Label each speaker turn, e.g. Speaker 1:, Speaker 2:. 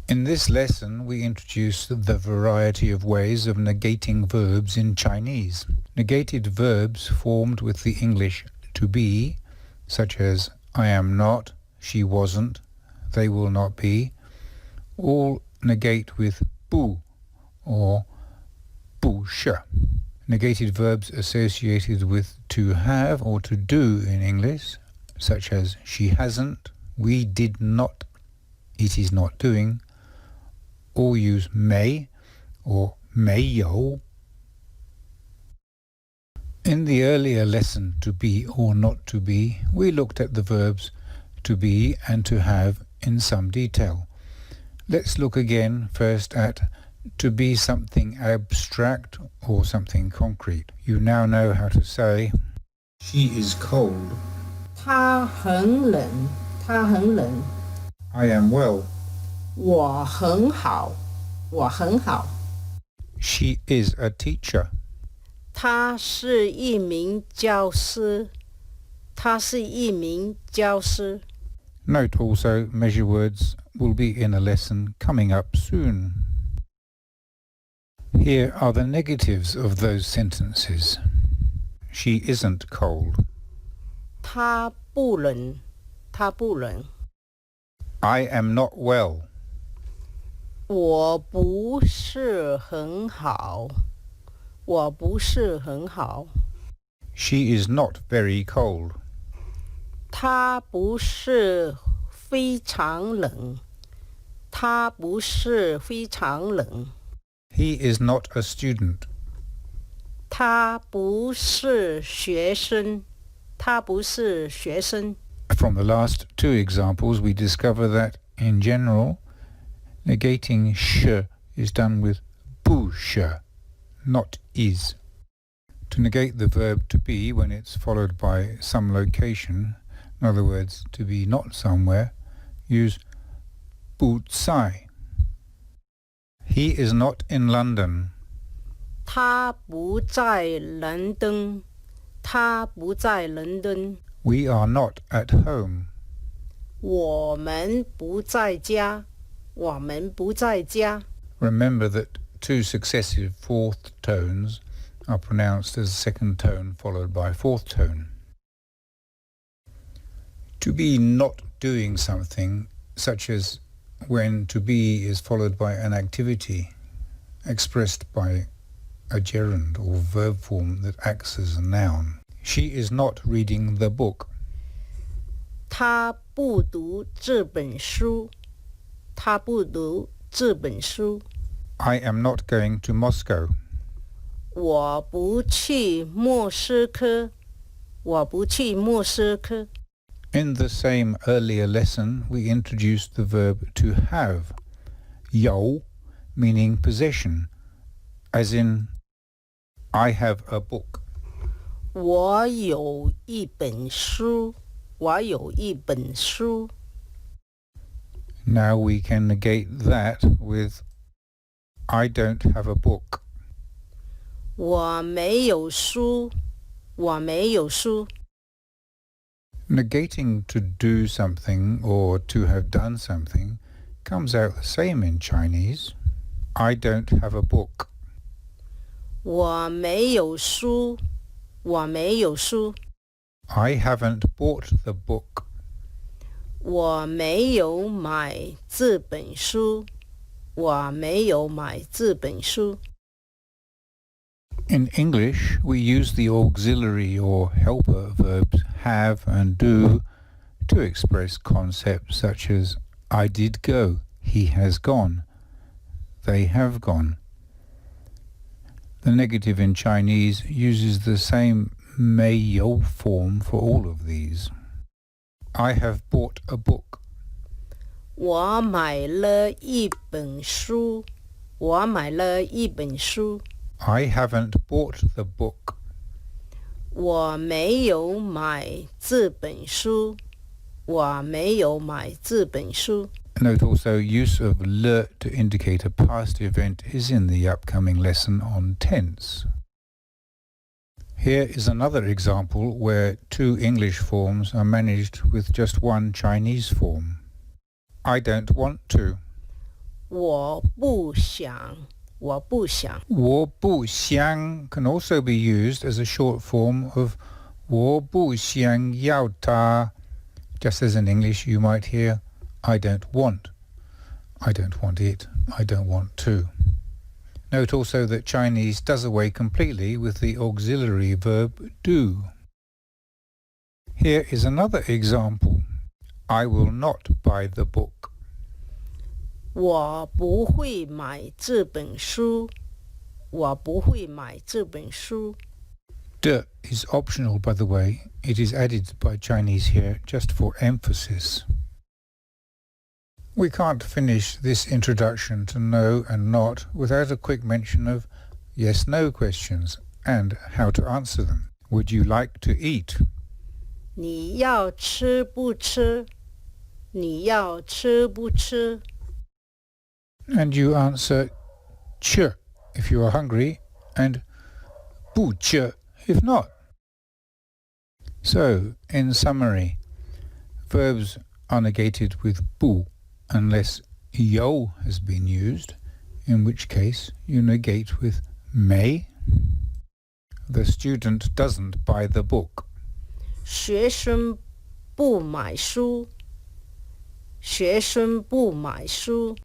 Speaker 1: In this lesson, we introduce the variety of ways of negating verbs in Chinese. Negated verbs formed with the English to be, such as I am not, she wasn't, they will not be, all negate with bu or bu shi. Negated verbs associated with to have or to do in English, such as she hasn't, we did not, it is not doing, all use may or 没有. In the earlier lesson to be or not to be, we looked at the verbs to be and to have in some detail. Let's look again first at to be something abstract or something concrete. You now know how to say She is cold.
Speaker 2: 她很冷，她很冷。
Speaker 1: I am well.
Speaker 2: 我很好，我很好。
Speaker 1: She is a teacher.
Speaker 2: 他是一名教师，他是一名教师。
Speaker 1: Note also measure words will be in a lesson coming up soon. Here are the negatives of those sentences. She isn't cold.
Speaker 2: 他不冷，他不冷。
Speaker 1: I am not well.
Speaker 2: 我不是很好，我不是很好。
Speaker 1: She is not very cold.
Speaker 2: 他不是非常冷，他不是非常冷。
Speaker 1: He is not a student.
Speaker 2: 他不是学生，他不是学生。
Speaker 1: From the last two examples, we discover that, in general, negating sh is done with bu sh, not is. To negate the verb to be when it's followed by some location, in other words, to be not somewhere, use bu zai. He is not in London.
Speaker 2: 他不在伦敦，他不在伦敦。
Speaker 1: We are not at home.
Speaker 2: 我们不在家，我们不在家。
Speaker 1: Remember that two successive fourth tones are pronounced as second tone followed by fourth tone. To be not doing something, such as when to be is followed by an activity expressed by a gerund or verb form that acts as a noun. She is not reading the book.
Speaker 2: 他不读这本书，他不读这本书。
Speaker 1: I am not going to Moscow.
Speaker 2: 我不去莫斯科，我不去莫斯科。
Speaker 1: In the same earlier lesson, we introduced the verb to have, 有, meaning possession, as in, I have a book.
Speaker 2: 我有一本书，我有一本书。
Speaker 1: Now we can negate that with, I don't have a book.
Speaker 2: 我没有书，我没有书。
Speaker 1: Negating to do something or to have done something comes out the same in Chinese. I don't have a book.
Speaker 2: 我没有书，我没有书。
Speaker 1: I haven't bought the book.
Speaker 2: 我没有买这本书，我没有买这本书。
Speaker 1: In English, we use the auxiliary or helper verbs have and do to express concepts such as I did go, he has gone, they have gone. The negative in Chinese uses the same 没有 form for all of these. I have bought a book.
Speaker 2: 我买了一本书，我买了一本书。
Speaker 1: I haven't bought the book.
Speaker 2: 我没有买这本书，我没有买这本书。
Speaker 1: Note also use of le to indicate a past event is in the upcoming lesson on tense. Here is another example where two English forms are managed with just one Chinese form. I don't want to.
Speaker 2: 我不想，我不想。
Speaker 1: 我不想 can also be used as a short form of 我不想要它. Just as in English you might hear I don't want it, I don't want to. Note also that Chinese does away completely with the auxiliary verb do. Here is another example. I will not buy the book.
Speaker 2: 我不会买这本书，我不会买这本书。
Speaker 1: De is optional, by the way. It is added by Chinese here just for emphasis. We can't finish this introduction to no and not without a quick mention of yes-no questions and how to answer them. Would you like to eat?
Speaker 2: 你要吃不吃？你要吃不吃？
Speaker 1: And you answer ch if you are hungry and bu ch if not. So, in summary, verbs are negated with bu unless yo has been used, in which case you negate with may. The student doesn't buy the book.
Speaker 2: 学生不买书，学生不买书。